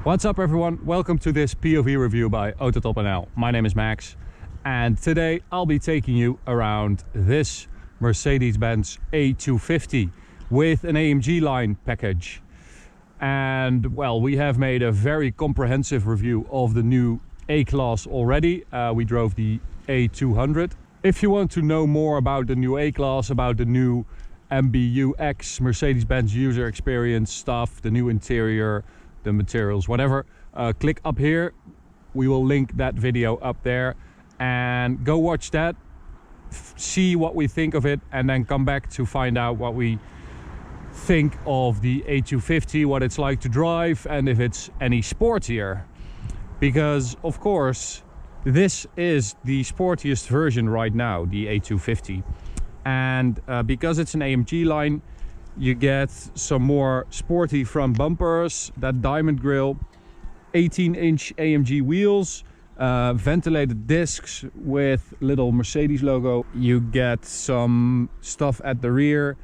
What's up everyone, welcome to this POV review by AutoTopNL. My name is Max and today I'll be taking you around this Mercedes-Benz A250 with an AMG line package. And well, we have made a very comprehensive review of the new A-Class already. We drove the A200. If you want to know more about the new A-Class, about the new MBUX, Mercedes-Benz user experience stuff, the new interior, the materials, whatever, click up here. We will link that video up there and go watch that, see what we think of it, and then come back to find out what we think of the A250, what it's like to drive, and if it's any sportier. Because of course this is the sportiest version right now, the A250, and because it's an AMG line, you get some more sporty front bumpers, that diamond grille, 18-inch AMG wheels, ventilated discs with little Mercedes logo. You get some stuff at the rear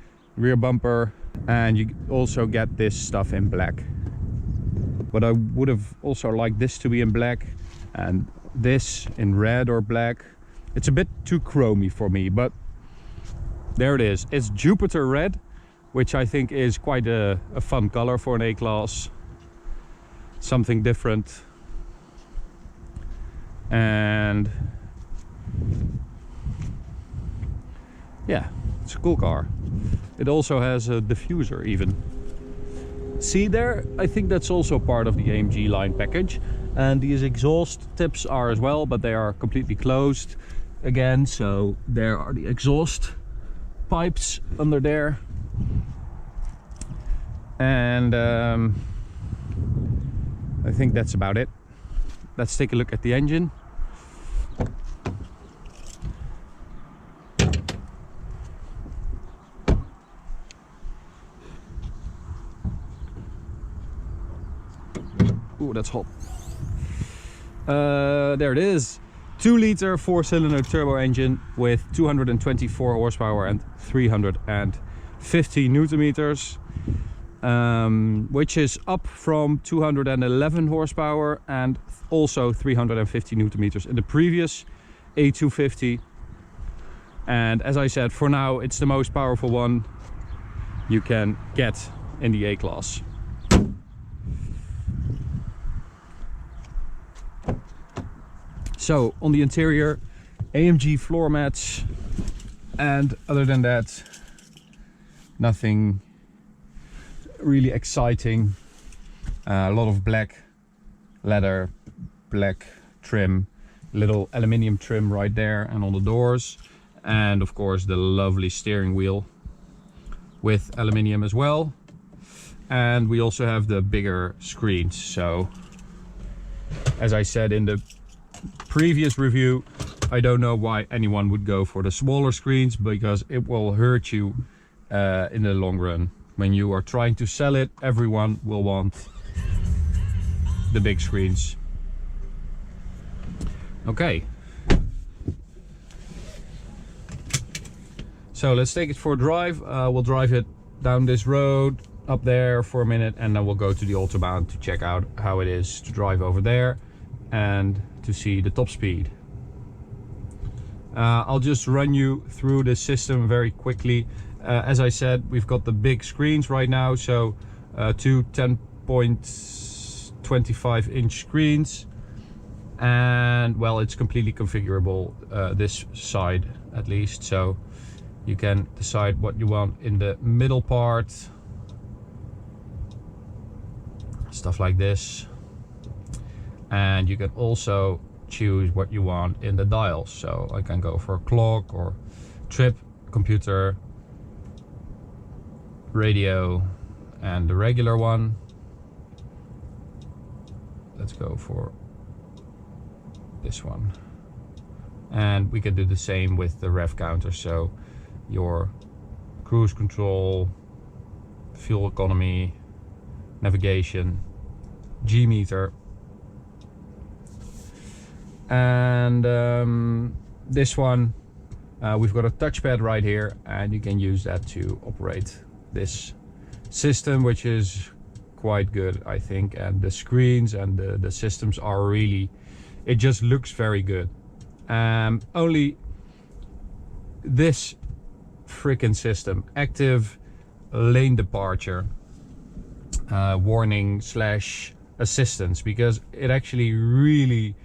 bumper, and you also get this stuff in black. But I would have also liked this to be in black and this in red or black. It's a bit too chromy for me, but there it is. It's Jupiter red, which I think is quite a fun color for an A-Class. Something different. And yeah, it's a cool car. It also has a diffuser even. See there? I think that's also part of the AMG line package. And these exhaust tips are as well, but they are completely closed again. So there are the exhaust pipes under there. And I think that's about it. Let's take a look at the engine. Ooh, that's hot. There it is. 2-liter 4-cylinder turbo engine with 224 horsepower and 350 newton meters, which is up from 211 horsepower and also 350 newton meters in the previous A250. And as I said, for now it's the most powerful one you can get in the A-Class. So on the interior, AMG floor mats, and other than that, nothing really exciting. A lot of black leather, black trim, little aluminium trim right there and on the doors, and of course the lovely steering wheel with aluminium as well. And we also have the bigger screens. So as I said in the previous review, I don't know why anyone would go for the smaller screens, because it will hurt you in the long run. When you are trying to sell it, everyone will want the big screens. Okay, so let's take it for a drive. We'll drive it down this road up there for a minute, and then we'll go to the Autobahn to check out how it is to drive over there and to see the top speed. I'll just run you through the system very quickly. As I said, we've got the big screens right now, so two 10.25 inch screens, and well, it's completely configurable, this side at least, so you can decide what you want in the middle part, stuff like this. And you can also choose what you want in the dials. So I can go for a clock or trip, computer, radio, and the regular one. Let's go for this one. And we can do the same with the rev counter. So your cruise control, fuel economy, navigation, G meter. And this one, we've got a touchpad right here, and you can use that to operate this system, which is quite good, I think, and the screens and the systems are really, it just looks very good. Only this freaking system, active lane departure warning slash assistance, because it actually really,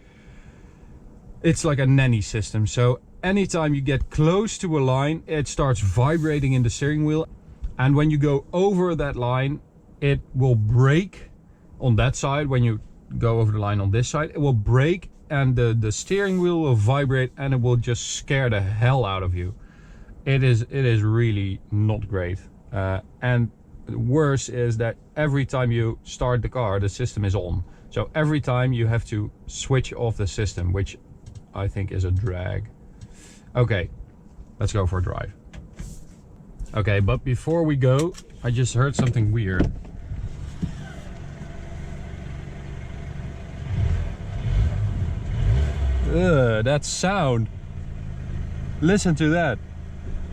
it's like a nanny system. So anytime you get close to a line, it starts vibrating in the steering wheel, and when you go over that line, it will brake on that side. When you go over the line on this side, it will brake, and the steering wheel will vibrate, and it will just scare the hell out of you. It is really not great. And worse is that every time you start the car, the system is on. So every time you have to switch off the system, which I think is a drag. Okay, let's go for a drive. Okay, but before we go, I just heard something weird. That sound. Listen to that.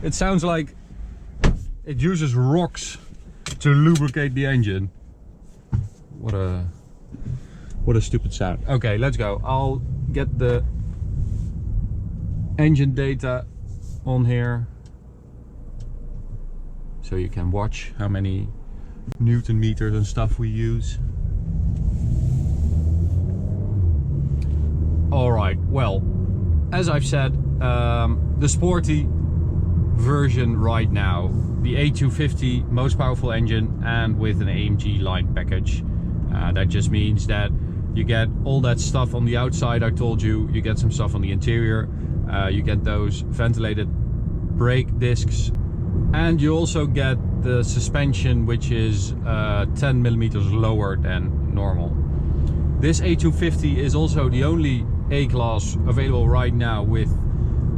It sounds like it uses rocks to lubricate the engine. What a stupid sound. Okay, let's go. I'll get the engine data on here so you can watch how many Newton meters and stuff we use. Alright, well, as I've said, the sporty version right now, the A250 most powerful engine and with an AMG line package. That just means that you get all that stuff on the outside I told you, you get some stuff on the interior, you get those ventilated brake discs, and you also get the suspension, which is 10 millimeters lower than normal. This A250 is also the only A-Class available right now with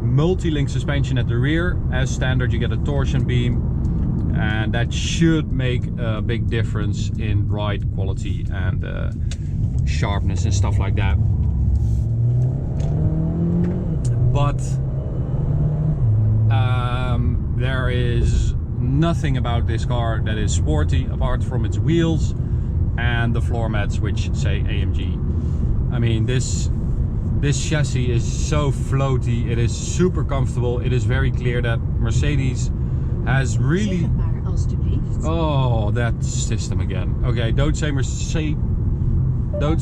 multi-link suspension at the rear. As standard, you get a torsion beam, and that should make a big difference in ride quality and sharpness and stuff like that. But there is nothing about this car that is sporty apart from its wheels and the floor mats, which say AMG. I mean, this chassis is so floaty, it is super comfortable. It is very clear that Mercedes has really... Oh, that system again. Okay, don't say Mercedes. Don't...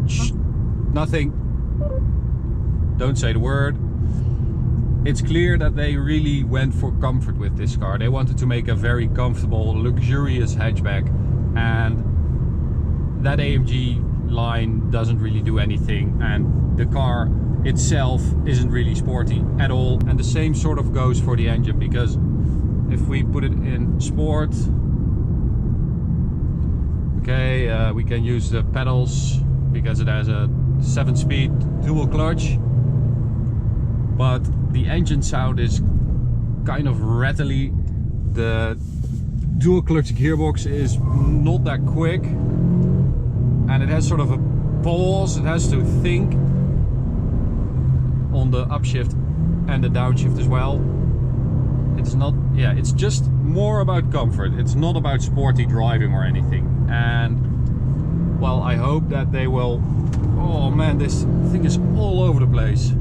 Shh, nothing. Don't say the word. It's clear that they really went for comfort with this car. They wanted to make a very comfortable, luxurious hatchback, and that AMG line doesn't really do anything, and the car itself isn't really sporty at all. And the same sort of goes for the engine, because if we put it in sport, okay, we can use the pedals because it has a 7-speed dual clutch, but the engine sound is kind of rattly. The dual clutch gearbox is not that quick, and it has sort of a pause. It has to think on the upshift and the downshift as well. It's not, yeah, it's just more about comfort. It's not about sporty driving or anything. And well, I hope that they will. Oh man, this thing is all over the place.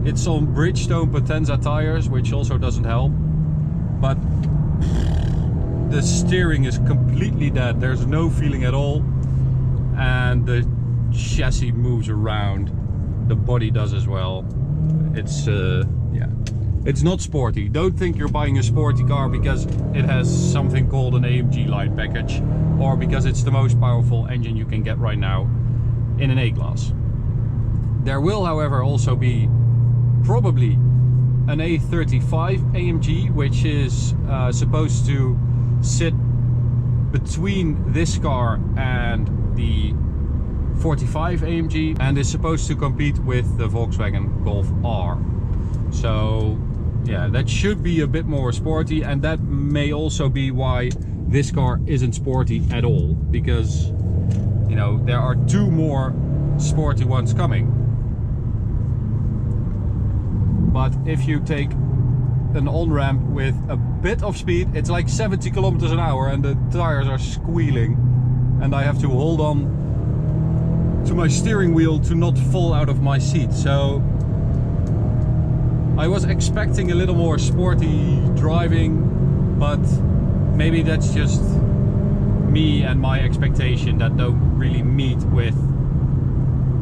It's on Bridgestone Potenza tires, which also doesn't help, but the steering is completely dead. There's no feeling at all, and the chassis moves around. The body does as well. It's yeah, it's not sporty. Don't think you're buying a sporty car because it has something called an AMG line package, or because it's the most powerful engine you can get right now in an A-Class. There will, however, also be probably an A35 AMG, which is supposed to sit between this car and the 45 AMG, and is supposed to compete with the Volkswagen Golf R. So yeah, that should be a bit more sporty, and that may also be why this car isn't sporty at all, because you know there are two more sporty ones coming. But if you take an on-ramp with a bit of speed, it's like 70 kilometers an hour and the tires are squealing. and I have to hold on to my steering wheel to not fall out of my seat. So I was expecting a little more sporty driving, but maybe that's just me and my expectation that don't really meet with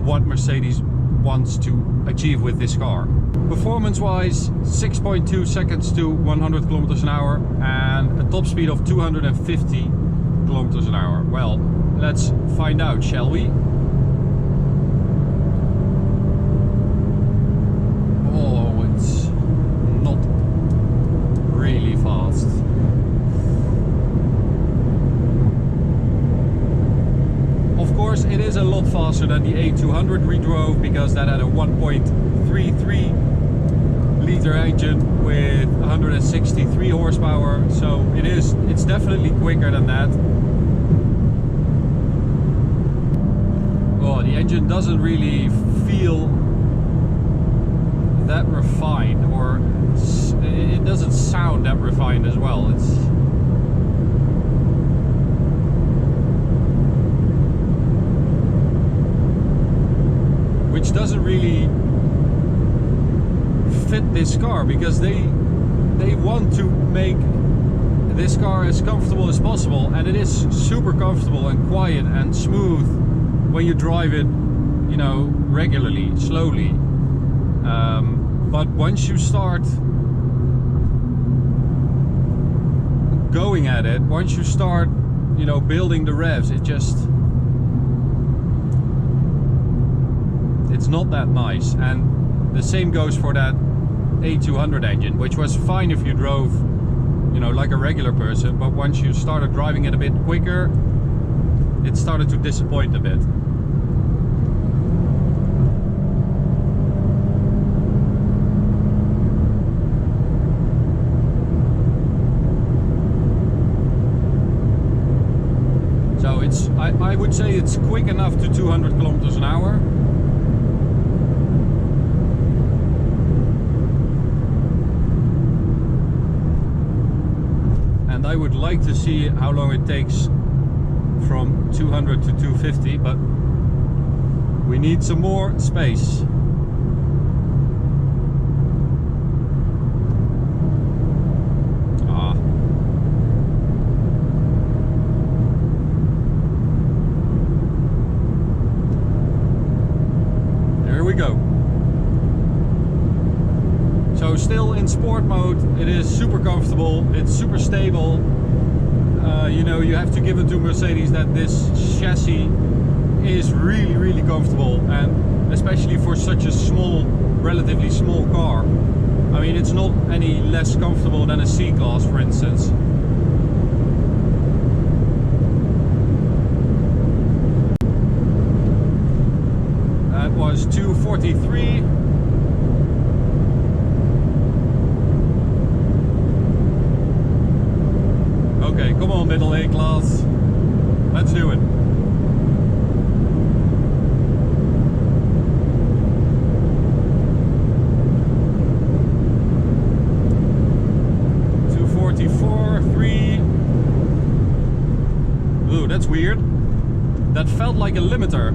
what Mercedes wants to achieve with this car. Performance wise, 6.2 seconds to 100 kilometers an hour and a top speed of 250 kilometers an hour. Well, let's find out, shall we? Oh, it's not really fast. Of course, it is a lot faster than the A200 we drove, because that had a 1.33 liter engine with 163 horsepower. So it's definitely quicker than that. Oh, the engine doesn't really feel that refined, or it doesn't sound that refined as well. Which doesn't really fit this car, because they want to make this car as comfortable as possible, and it is super comfortable and quiet and smooth when you drive it, you know, regularly, slowly. But once you start going at it, once you start, you know, building the revs, it's not that nice. And the same goes for that A200 engine, which was fine if you drove, you know, like a regular person, but once you started driving it a bit quicker, it started to disappoint a bit. So I would say it's quick enough to 200 kilometers an hour. And I would like to see how long it takes from 200 to 250, but we need some more space. So still in sport mode, it is super comfortable, it's super stable. You know, you have to give it to Mercedes that this chassis is really, really comfortable, and especially for such a small, relatively small car. I mean, it's not any less comfortable than a C-Class, for instance. That was 243. Okay, come on, middle A class. Let's do it. Ooh, that's weird. That felt like a limiter.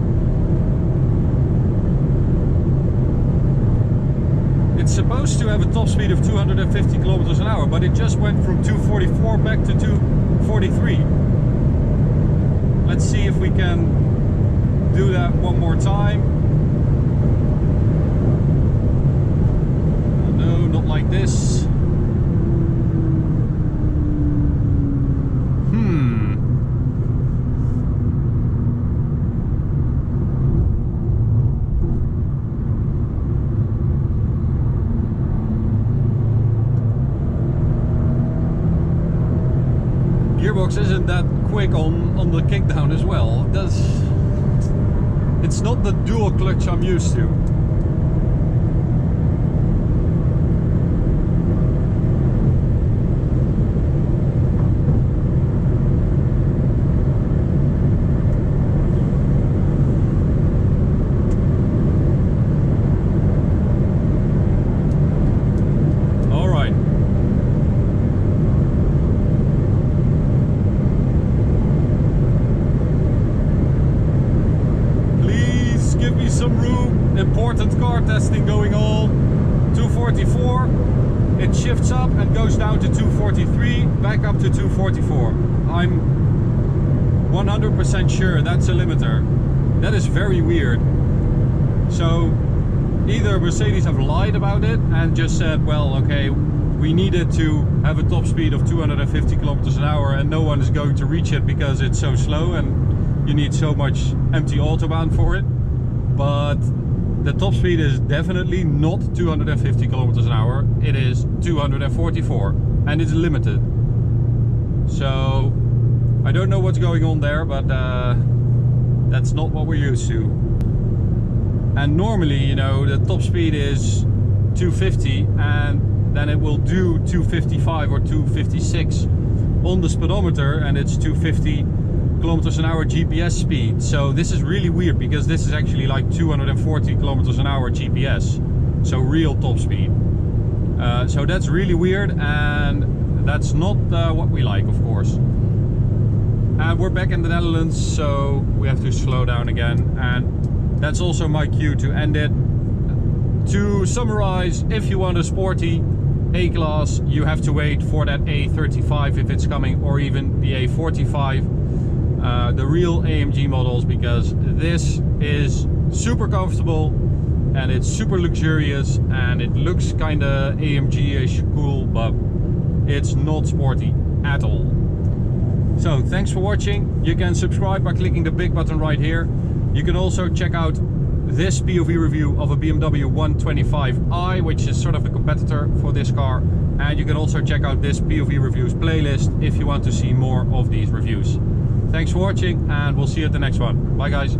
It's supposed to have a top speed of 250 kilometers an hour, but it just went from 244 back to 243. Let's see if we can do that one more time. No, not like this. Gearbox isn't that quick on the kickdown as well. It's not the dual clutch I'm used to. me some room. Important car testing going on. 244. It shifts up and goes down to 243, back up to 244. I'm 100% sure that's a limiter. That is very weird. So either Mercedes have lied about it and just said, well, okay, we needed to have a top speed of 250 kilometers an hour and no one is going to reach it because it's so slow and you need so much empty autobahn for it. But the top speed is definitely not 250 kilometers an hour. It is 244 and it's limited. So I don't know what's going on there, but that's not what we're used to. And normally, you know, the top speed is 250 and then it will do 255 or 256 on the speedometer, and it's 250 kilometers an hour GPS speed. So this is really weird because this is actually like 240 kilometers an hour GPS, so real top speed. So that's really weird, and that's not what we like, of course. And we're back in the Netherlands, so we have to slow down again, and that's also my cue to end it. To summarize, if you want a sporty A-Class, you have to wait for that A35 if it's coming, or even the A45, the real AMG models, because this is super comfortable and it's super luxurious and it looks kinda AMG-ish cool, but it's not sporty at all. So thanks for watching. You can subscribe by clicking the big button right here. You can also check out this POV review of a BMW 125i, which is sort of the competitor for this car. And you can also check out this POV reviews playlist if you want to see more of these reviews. Thanks for watching, and we'll see you at the next one. Bye guys.